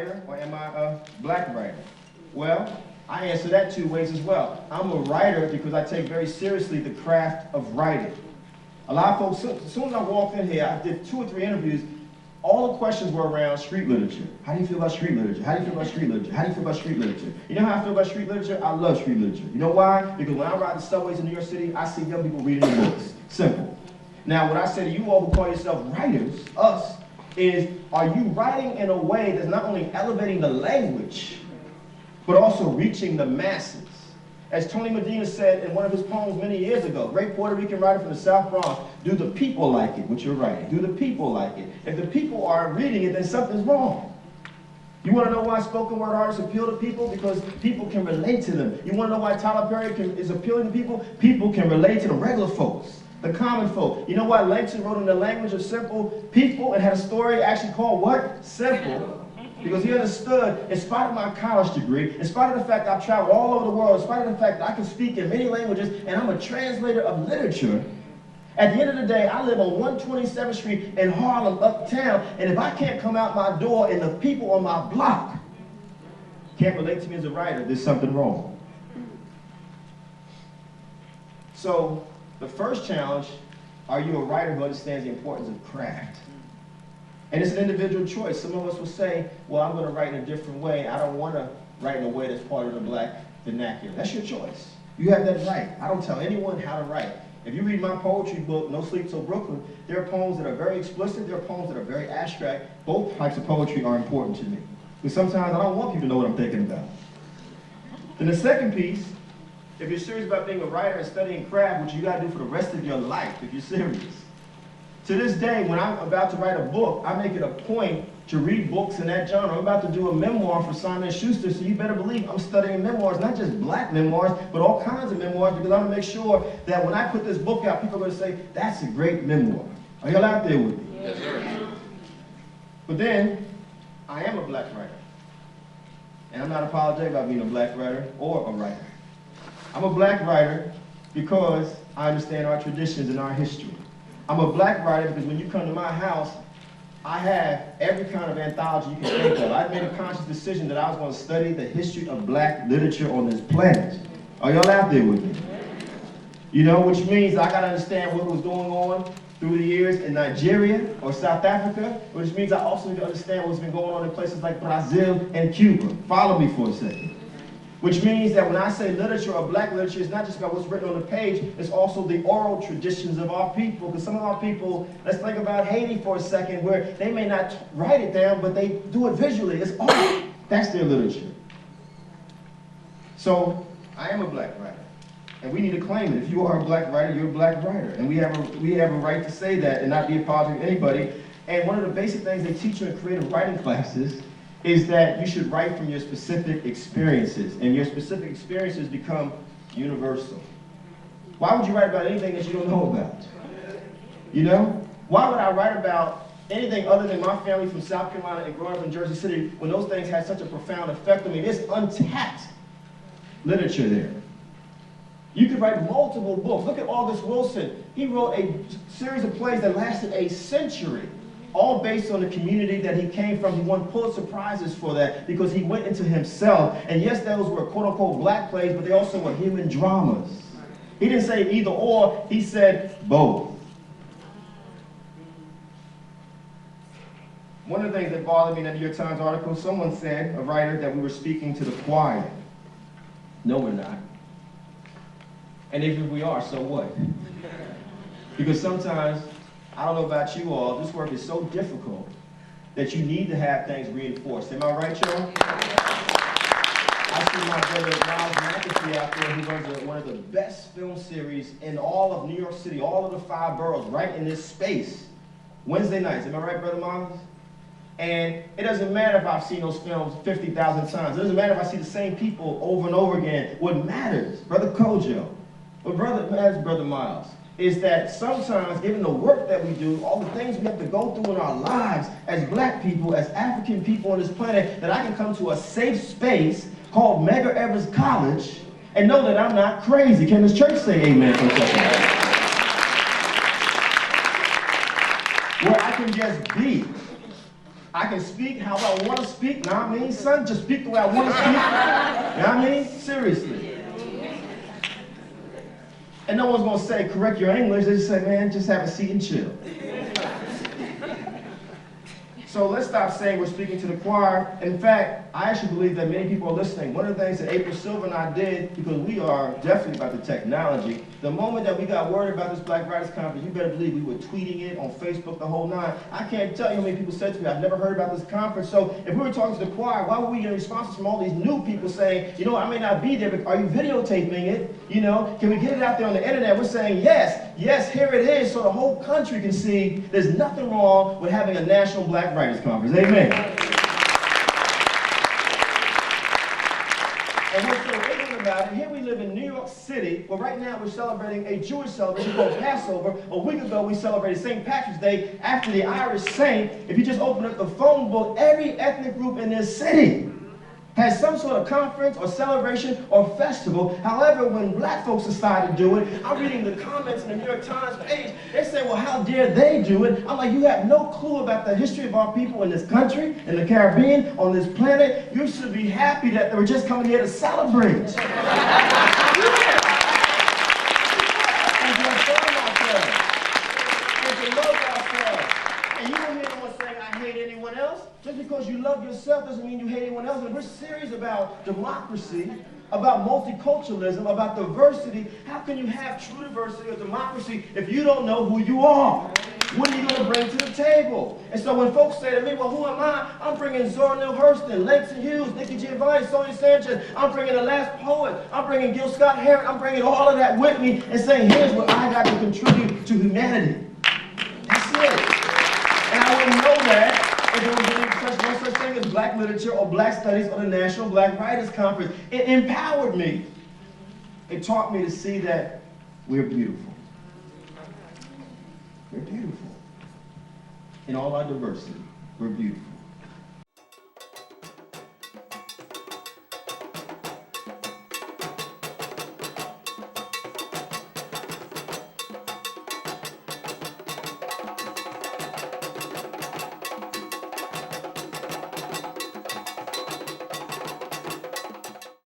writer or am I a black writer? Well, I answer that two ways as well. I'm a writer because I take very seriously the craft of writing. A lot of folks, as soon as I walked in here, I did 2 or 3 interviews. All the questions were around street literature. How do you feel about street literature? How do you feel about street literature? How do you feel about street literature? You know how I feel about street literature? I love street literature. You know why? Because when I ride the subways in New York City, I see young people reading the books. Simple. Now, what I say to you all who call yourself writers, us, is are you writing in a way that's not only elevating the language, but also reaching the masses? As Tony Medina said in one of his poems many years ago, great Puerto Rican writer from the South Bronx, do the people like it, what you're writing? Do the people like it? If the people aren't reading it, then something's wrong. You want to know why spoken word artists appeal to people? Because people can relate to them. You want to know why Tyler Perry is appealing to people? People can relate to the regular folks, the common folk. You know why Langston wrote in the language of simple people and had a story actually called what? Simple. Because he understood, in spite of my college degree, in spite of the fact I've traveled all over the world, in spite of the fact that I can speak in many languages, and I'm a translator of literature, at the end of the day, I live on 127th Street in Harlem, uptown, and if I can't come out my door and the people on my block can't relate to me as a writer, there's something wrong. So, the first challenge, are you a writer who understands the importance of craft? And it's an individual choice. Some of us will say, well, I'm going to write in a different way. I don't want to write in a way that's part of the black vernacular. That's your choice. You have that right. I don't tell anyone how to write. If you read my poetry book, No Sleep Till Brooklyn, there are poems that are very explicit, there are poems that are very abstract. Both types of poetry are important to me. Because sometimes I don't want people to know what I'm thinking about. Then the second piece, if you're serious about being a writer and studying craft, which you got to do for the rest of your life, if you're serious. To this day, when I'm about to write a book, I make it a point to read books in that genre. I'm about to do a memoir for Simon & Schuster, so you better believe I'm studying memoirs, not just black memoirs, but all kinds of memoirs, because I'm going to make sure that when I put this book out, people are going to say, that's a great memoir. Are y'all out there with me? Yes, sir. But then, I am a black writer. And I'm not apologetic about being a black writer or a writer. I'm a black writer because I understand our traditions and our history. I'm a black writer because when you come to my house, I have every kind of anthology you can think of. I've made a conscious decision that I was going to study the history of black literature on this planet. Are y'all out there with me? You know, which means I got to understand what was going on through the years in Nigeria or South Africa, which means I also need to understand what's been going on in places like Brazil and Cuba. Follow me for a second. Which means that when I say literature or black literature, it's not just about what's written on the page, it's also the oral traditions of our people. Because some of our people, let's think about Haiti for a second, where they may not write it down, but they do it visually. It's art. That's their literature. So, I am a black writer. And we need to claim it. If you are a black writer, you're a black writer. And we have a right to say that and not be apologetic to anybody. And one of the basic things they teach you in creative writing classes is that you should write from your specific experiences, and your specific experiences become universal. Why would you write about anything that you don't know about? You know? Why would I write about anything other than my family from South Carolina and growing up in Jersey City when those things had such a profound effect on me? There's untapped literature there. You could write multiple books. Look at August Wilson. He wrote a series of plays that lasted a century, all based on the community that he came from. He won Pulitzer Prizes for that because he went into himself. And yes, those were quote-unquote black plays, but they also were human dramas. He didn't say either or, he said both. One of the things that bothered me in that New York Times article, someone said, a writer, that we were speaking to the choir. No, we're not. And if we are, so what? Because sometimes, I don't know about you all, this work is so difficult that you need to have things reinforced. Am I right, y'all? I see my brother Miles McAfee out there, who runs one of the best film series in all of New York City, all of the 5 boroughs, right in this space. Wednesday nights, am I right, Brother Miles? And it doesn't matter if I've seen those films 50,000 times. It doesn't matter if I see the same people over and over again. What matters, Brother Kojo, what matters, Brother Miles, is that sometimes, given the work that we do, all the things we have to go through in our lives as black people, as African people on this planet, that I can come to a safe space called Medgar Evers College and know that I'm not crazy. Can this church say amen for a second? Where I can just be. I can speak how I want to speak. Know what I mean, son? Just speak the way I want to speak. You know what I mean? Seriously. And no one's going to say, correct your English. They just say, man, just have a seat and chill. So let's stop saying we're speaking to the choir. In fact, I actually believe that many people are listening. One of the things that April Silver and I did, because we are definitely about the technology, the moment that we got word about this Black Writers Conference, you better believe we were tweeting it on Facebook, the whole nine. I can't tell you how many people said to me, I've never heard about this conference. So if we were talking to the choir, why were we getting responses from all these new people saying, you know, I may not be there, but are you videotaping it? You know, can we get it out there on the internet? We're saying, yes, here it is, so the whole country can see there's nothing wrong with having a national Black Writers Conference. Amen. And what's so interesting about it, here we live in New York City, where right now we're celebrating a Jewish celebration called Passover. A week ago we celebrated St. Patrick's Day after the Irish saint. If you just open up the phone book, every ethnic group in this city has some sort of conference or celebration or festival. However, when black folks decide to do it, I'm reading the comments in the New York Times page. They say, well, how dare they do it? I'm like, you have no clue about the history of our people in this country, in the Caribbean, on this planet. You should be happy that they were just coming here to celebrate. And you don't hear anyone saying, I hate anyone else. Just because you love yourself doesn't mean you hate anyone else. And we're serious about democracy, about multiculturalism, about diversity. How can you have true diversity or democracy if you don't know who you are? What are you going to bring to the table? And so when folks say to me, well, who am I? I'm bringing Zora Neale Hurston, Langston Hughes, Nikki Giovanni, Sonia Sanchez. I'm bringing the last poet. I'm bringing Gil Scott-Heron. I'm bringing all of that with me and saying, here's what I got to contribute to humanity. That's it. And I wouldn't know that if there was no such thing as black literature or black studies or the National Black Writers Conference. It empowered me. It taught me to see that we're beautiful. We're beautiful. In all our diversity, we're beautiful.